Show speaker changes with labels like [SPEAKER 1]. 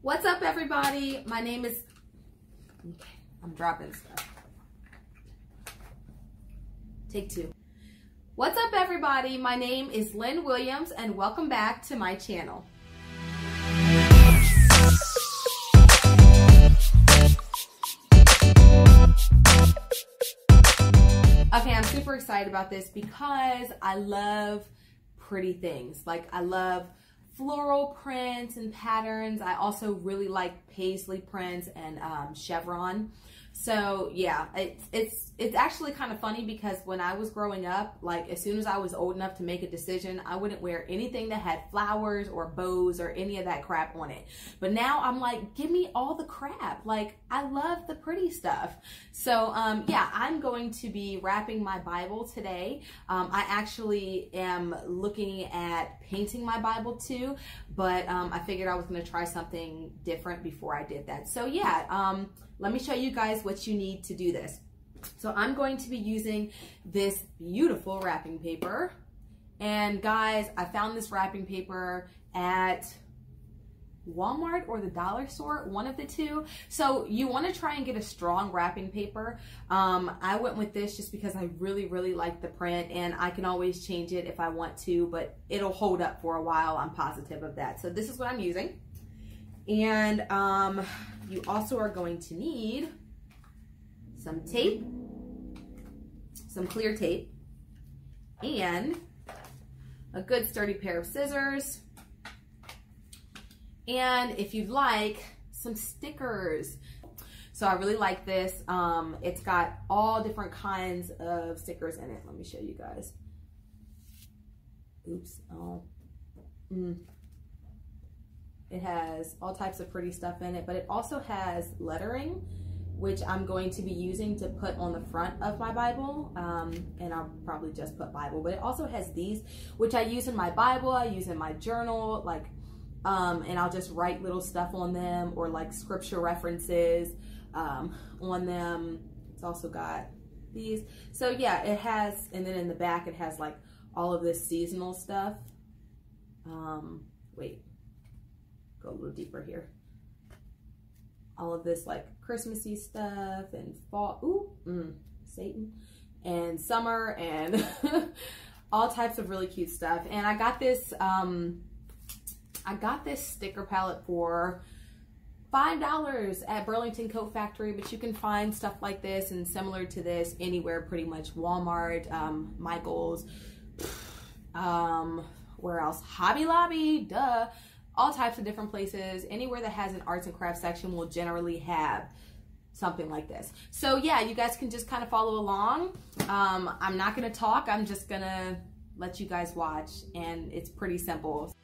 [SPEAKER 1] What's up, everybody? My name is... Okay, I'm dropping stuff. Take two. What's up, everybody? My name is Lynn Williams, and welcome back to my channel. Okay, I'm super excited about this because I love pretty things. Like, I love floral prints and patterns. I also really like paisley prints and chevron. So yeah, it's actually kind of funny because when I was growing up, like as soon as I was old enough to make a decision, I wouldn't wear anything that had flowers or bows or any of that crap on it. But now I'm like, give me all the crap. Like, I love the pretty stuff. So yeah, I'm going to be wrapping my Bible today. I actually am looking at painting my Bible too, but I figured I was going to try something different before I did that. So yeah, let me show you guys what you need to do this. So I'm going to be using this beautiful wrapping paper. And guys, I found this wrapping paper at Walmart or the dollar store, one of the two. So you want to try and get a strong wrapping paper. I went with this just because I really like the print, and I can always change it if I want to, but it'll hold up for a while. I'm positive of that. So this is what I'm using. And you also are going to need some tape, some clear tape, and a good sturdy pair of scissors. And if you'd like, some stickers. So I really like this. It's got all different kinds of stickers in it. Let me show you guys. Oops. Oh. It has all types of pretty stuff in it, but it also has lettering, which I'm going to be using to put on the front of my Bible. And I'll probably just put Bible, but it also has these, which I use in my Bible, I use in my journal, like, and I'll just write little stuff on them, or like scripture references on them. It's also got these. So yeah, it has, and then in the back it has like all of this seasonal stuff. Wait. Go a little deeper here. All of this like Christmassy stuff and fall, Satan, and summer, and all types of really cute stuff. And I got this sticker palette for $5 at Burlington Coat Factory, but you can find stuff like this and similar to this anywhere pretty much. Walmart, Michael's, where else? Hobby Lobby, duh. All types of different places. Anywhere that has an arts and crafts section will generally have something like this. So yeah, you guys can just kind of follow along. I'm not going to talk. I'm just going to let you guys watch, and it's pretty simple.